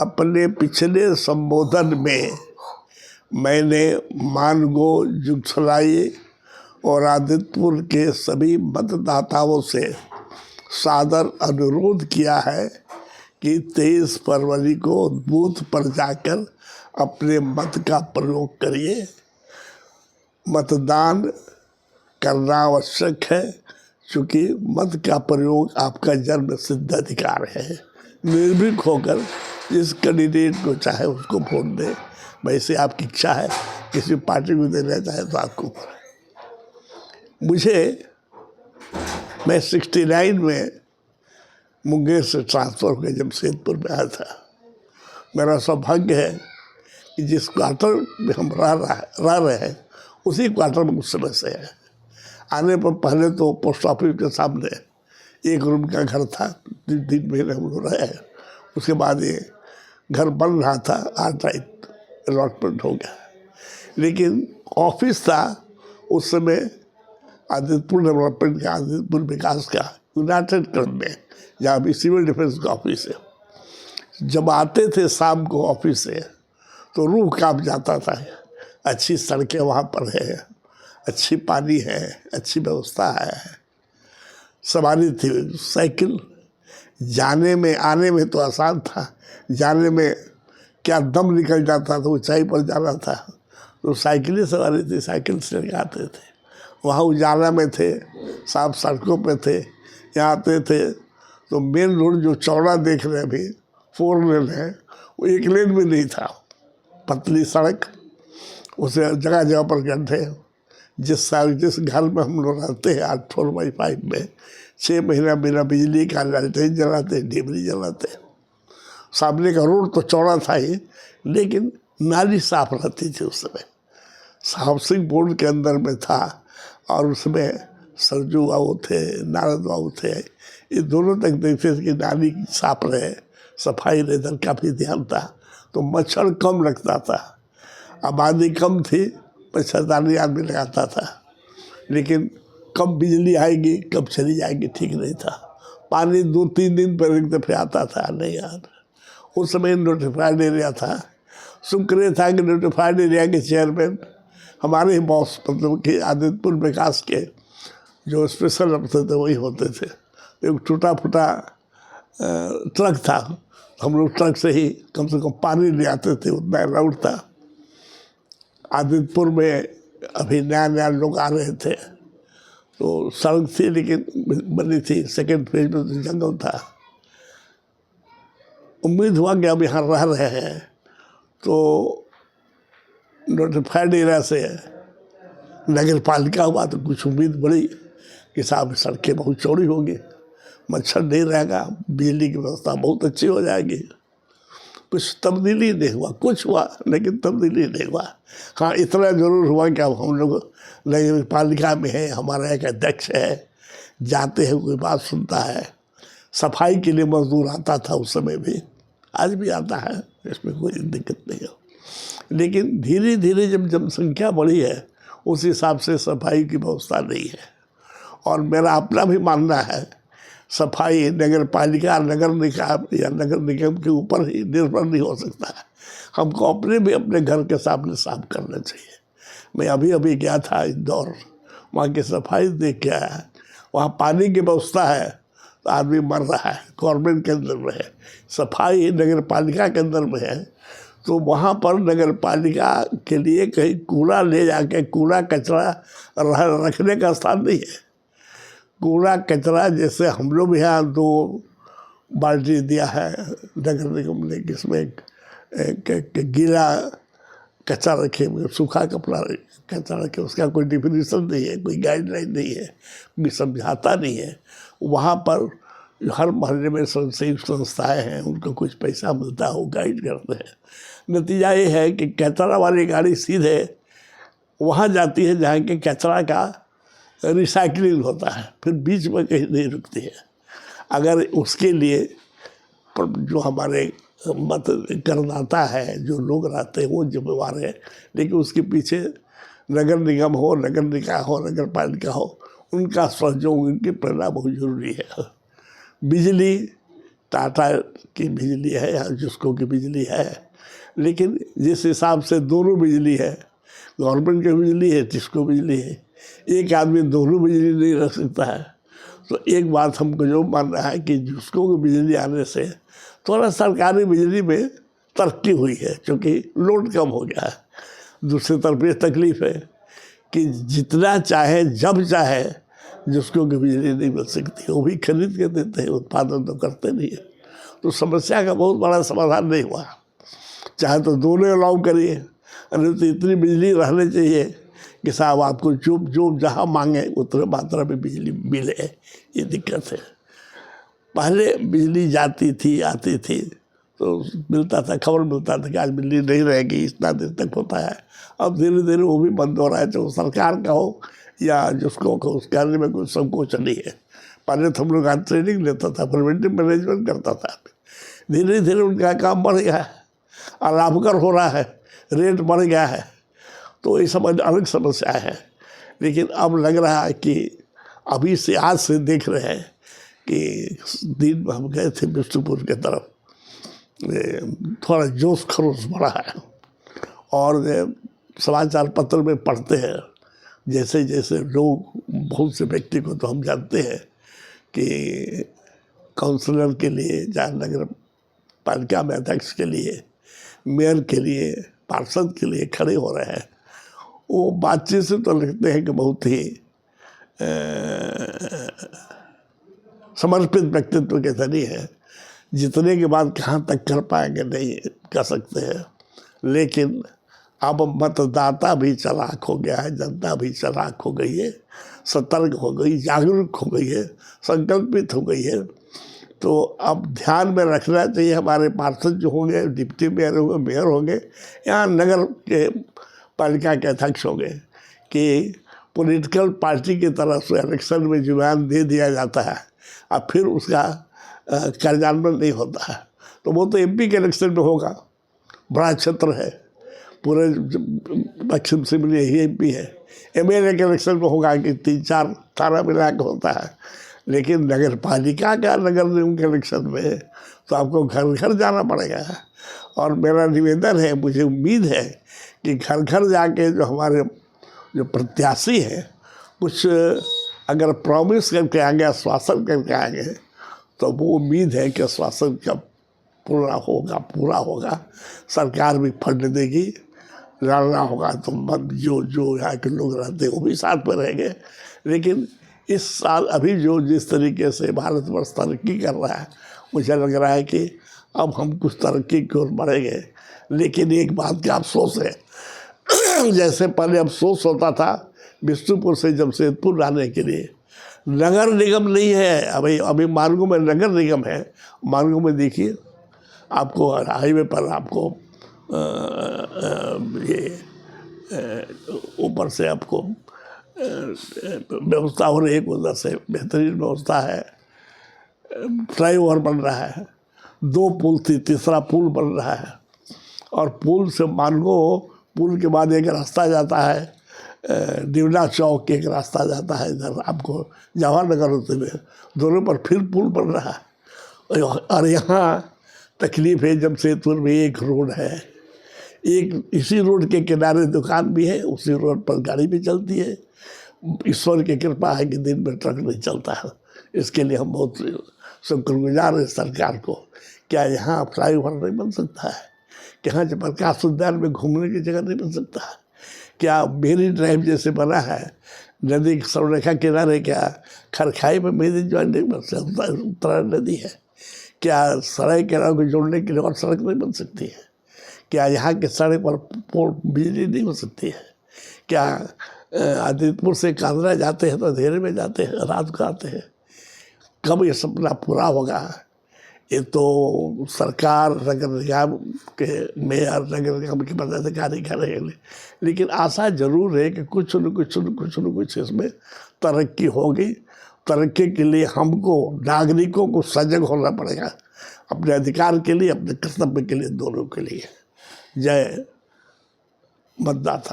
अपने पिछले संबोधन में मैंने मानगो, जुगसलाई और आदित्यपुर के सभी मतदाताओं से सादर अनुरोध किया है कि 23 फरवरी को बूथ पर जाकर अपने मत का प्रयोग करिए। मतदान करना आवश्यक है, क्योंकि मत का प्रयोग आपका जन्म सिद्ध अधिकार है। निर्भीक होकर जिस कैंडिडेट को चाहे उसको वोट दें। वैसे आपकी इच्छा है किसी पार्टी को देना चाहे तो आपको। मैं 69 में मुंगेर से ट्रांसफ़र होकर जमशेदपुर में आया था। मेरा सौभाग्य है कि जिस क्वार्टर में हम रह रहे हैं उसी क्वार्टर में उस समय से है। आने पर पहले तो पोस्ट ऑफिस के सामने एक रूम का घर था, 3 महीने हम लोग रहे। उसके बाद ये घर बन रहा था, आर्टराइट अलॉटमेंट हो गया। लेकिन ऑफिस था उस समय आदित्यपुर डेवलपमेंट का, आदित्यपुर विकास का, यूनाइटेड क्लब में, जहाँ भी सिविल डिफेंस का ऑफिस है। जब आते थे शाम को ऑफिस से तो रूह कांप जाता था। अच्छी सड़कें वहाँ पर है, अच्छी पानी है, अच्छी व्यवस्था है, सवारी थी, साइकिल। जाने में आने में तो आसान था, जाने में क्या दम निकल जाता था। ऊंचाई पर जाना था तो साइकिल सवारी थी, साइकिल से आते थे। वहाँ उजाला में थे, साफ सड़कों पे थे। यहाँ आते थे तो मेन रोड जो चौड़ा देख रहे हैं अभी 4 लेन है, वो 1 लेन भी नहीं था। पतली सड़क, उसे जगह जगह पर गड्ढे। जिस घर में हम लोग रहते हैं 8/4/5 में, 6 महीना बिना बिजली का लालटेन जलाते, डिबरी जलाते। सामने का रोड तो चौड़ा था ही, लेकिन नाली साफ रहती थी उस समय। हाउसिंग बोर्ड के अंदर में था और उसमें सरजू बाबू थे, नारद बाबू थे। ये दोनों तक देखते थे कि नाली साफ रहे, सफाई रहे, इधर काफ़ी ध्यान था। तो मच्छर कम लगता था, आबादी कम थी, मच्छरदानी आदमी लगाता था। लेकिन कब बिजली आएगी कब चली जाएगी ठीक नहीं था। पानी 2-3 दिन पर एक दफे आता था, नहीं यार। उस समय नोटिफाइड एरिया था। शुक्र था कि नोटिफाइड एरिया के चेयरमैन हमारे ही बॉस, मतलब कि आदित्यपुर विकास के जो स्पेशल अफसर थे वही होते थे। एक टूटा फूटा ट्रक था, हम लोग ट्रक से ही कम से कम पानी ले आते थे, उतना अलाउड था। आदित्यपुर में अभी नया लोग आ रहे थे तो सड़क थी लेकिन बनी थी, 2nd फेज में तो जंगल था। उम्मीद हुआ कि अब यहाँ रह रहे हैं तो नोटिफाइड एरिया से नगर पालिका हुआ तो कुछ उम्मीद बढ़ी कि साहब सड़कें बहुत चौड़ी होगी, मच्छर नहीं रहेगा, बिजली की व्यवस्था बहुत अच्छी हो जाएगी। कुछ तब्दीली नहीं हुआ, कुछ हुआ लेकिन तब्दीली नहीं हुआ। हाँ, इतना ज़रूर हुआ कि अब हम लोग नगर पालिका में है, हमारा एक अध्यक्ष है, जाते हैं कोई बात सुनता है। सफाई के लिए मजदूर आता था उस समय भी, आज भी आता है, इसमें कोई दिक्कत नहीं है। लेकिन धीरे धीरे जब जनसंख्या बढ़ी है उस हिसाब से सफाई की व्यवस्था नहीं है। और मेरा अपना भी मानना है, सफाई नगर पालिका, नगर निकाय या नगर निगम के ऊपर ही निर्भर नहीं हो सकता है। हमको अपने भी अपने घर के सामने साफ करना चाहिए। मैं अभी गया था इंदौर, वहाँ की सफाई देख के आया। वहाँ पानी की व्यवस्था है तो आदमी मर रहा है, गवर्नमेंट के अंदर में है। सफाई नगर पालिका के अंदर में है तो वहाँ पर नगर पालिका के लिए कहीं कूड़ा ले जाके कूड़ा कचरा रखने का स्थान नहीं है। कूड़ा कचरा जैसे हम लोग यहाँ 2 बाल्टी दिया है नगर निगम ने, जिसमें गीला कचरा रखे, सूखा कपड़ा कचरा रखे, उसका कोई डिफिनीशन नहीं है, कोई गाइडलाइन नहीं है, कोई समझाता नहीं है। वहाँ पर हर मोहल्ले में स्वयंसेवी संस्थाएँ हैं, उनको कुछ पैसा मिलता है, वो गाइड करते हैं। नतीजा ये है कि कचरा वाली गाड़ी सीधे वहाँ जाती है जहाँ के कचरा का रिसाइकलिंग होता है, फिर बीच में कहीं नहीं रुकती है। अगर उसके लिए जो हमारे मत करदाता है, जो लोग रहते हैं, वो जिम्मेवार है। लेकिन उसके पीछे नगर निगम हो, नगर निकाय हो, नगर पालिका हो, उनका सहयोग, उनकी प्रेरणा बहुत जरूरी है। बिजली टाटा की बिजली है या जिसको की बिजली है, लेकिन जिस हिसाब से दोनों बिजली है, गवर्नमेंट की बिजली है, जिसको बिजली है, एक आदमी दोनों बिजली नहीं रख सकता है। तो एक बात हमको जो मान रहा है कि जिसको की बिजली आने से थोड़ा सरकारी बिजली में तरक्की हुई है, क्योंकि लोड कम हो गया है। दूसरी तरफ ये तकलीफ है कि जितना चाहे जब चाहे जिसको की बिजली नहीं मिल सकती, वो भी खरीद के देते हैं, उत्पादन तो करते नहीं है। तो समस्या का बहुत बड़ा समाधान नहीं हुआ। चाहे तो दोनों अलाउ करिए, अरे तो इतनी बिजली रहनी चाहिए कि साहब आपको जो जहाँ मांगे उतने मात्रा में बिजली मिले। ये दिक्कत है। पहले बिजली जाती थी आती थी तो मिलता था, खबर मिलता था कि आज बिजली नहीं रहेगी, इतना देर तक होता है। अब धीरे धीरे वो भी बंद हो रहा है, चाहे सरकार का हो या जिसको हो, उसके आने में कोई संकोच नहीं है। पहले तो हम लोग आज ट्रेनिंग लेता था, प्रिवेंटिव मैनेजमेंट करता था। धीरे धीरे उनका काम बढ़ गया है और लाभकर हो रहा है, रेट बढ़ गया है। तो ये सब अलग समस्या है। लेकिन अब लग रहा है कि अभी से आज से देख रहे हैं कि दिन में हम गए थे बिष्णुपुर की तरफ, थोड़ा जोश खरोश बढ़ा है। और समाचार पत्र में पढ़ते हैं, जैसे जैसे लोग, बहुत से व्यक्ति को तो हम जानते हैं कि काउंसलर के लिए, जहाँ नगर पालिका में अध्यक्ष के लिए, मेयर के लिए, पार्षद के लिए खड़े हो रहे हैं। वो बातचीत से तो लगते हैं कि बहुत ही समर्पित व्यक्तित्व के धनी है। जितने के बाद कहाँ तक कर पाएंगे नहीं कह सकते हैं। लेकिन अब मतदाता भी चालाक हो गया है, जनता भी चालाक हो गई है, सतर्क हो गई, जागरूक हो गई है, संकल्पित हो गई है। तो अब ध्यान में रखना चाहिए हमारे पार्षद जो होंगे, डिप्टी मेयर होंगे, मेयर होंगे, यहाँ नगर के पालिका के अध्यक्ष होंगे, कि पॉलिटिकल पार्टी की तरफ से इलेक्शन में जो बयान दे दिया जाता है और फिर उसका कार्यान्वयन नहीं होता है, तो वो तो एमपी के इलेक्शन में होगा। बड़ा क्षेत्र है, पूरे पश्चिम सिमली यही एमपी है। एमएलए के इलेक्शन में होगा कि 3-4 थाना मिला के होता है। लेकिन नगर पालिका का, नगर निगम के इलेक्शन में तो आपको घर घर जाना पड़ेगा। और मेरा निवेदन है, मुझे उम्मीद है कि घर घर जाके जो हमारे जो प्रत्याशी हैं, कुछ अगर प्रॉमिस करके आएंगे, आश्वासन करके आएंगे, तो वो उम्मीद है कि आश्वासन का पूरा होगा। सरकार भी फंड देगी, लड़ना होगा तो जो यहाँ के लोग रहते हैं वो भी साथ में रहेंगे। लेकिन इस साल अभी जो जिस तरीके से भारतवर्ष तरक्की कर रहा है, मुझे लग रहा है कि अब हम कुछ तरक्की की ओर बढ़ेंगे। लेकिन एक बात का अफसोस है, जैसे पहले अफसोस होता था बिष्णुपुर से जमशेदपुर आने के लिए, नगर निगम नहीं है। अभी मार्गों में नगर निगम है। मार्गों में देखिए, आपको हाईवे पर आपको ये ऊपर से आपको व्यवस्था हो रही है, उधर से बेहतरीन व्यवस्था है। फ्लाईओवर बन रहा है, 2 पुल थी, तीसरा पुल बन रहा है। और पुल से मानगो, पुल के बाद एक रास्ता जाता है दिवला चौक, एक रास्ता जाता है इधर आपको जवाहर नगर होते हुए, दोनों पर फिर पुल बन रहा है। और यहाँ तकलीफ है, जमशेदपुर में एक रोड है, एक इसी रोड के किनारे दुकान भी है, उसी रोड पर गाड़ी भी चलती है। ईश्वर की कृपा है कि दिन में ट्रक नहीं चलता है। इसके लिए हम बहुत शुक्रगुजार हैं सरकार को। क्या यहाँ फ्लाईओवर नहीं बन सकता है? क्या प्रकाश उद्यान में घूमने की जगह नहीं बन सकता है? क्या मेरी ड्राइव जैसे बना है नदी की सररेखा किनारे, क्या खरखाई में मेरी ज्वाइन नहीं बन सकता? उत्तरायण नदी है। क्या सड़क किनारों को जोड़ने के लिए और सड़क नहीं बन सकती है? क्या यहाँ के सड़क पर बिजली नहीं हो सकती है? क्या आदित्यपुर से कांगड़ा जाते हैं तो अंधेरे में जाते हैं, रात को आते हैं? कब ये सपना पूरा होगा? ये तो सरकार, नगर निगम के मेयर, नगर निगम के पदाधिकारी करेंगे। लेकिन आशा जरूर है कि कुछ न कुछ इसमें तरक्की होगी। तरक्की के लिए हमको, नागरिकों को सजग होना पड़ेगा, अपने अधिकार के लिए, अपने कर्तव्य के लिए, दोनों के लिए। जय मतदाता।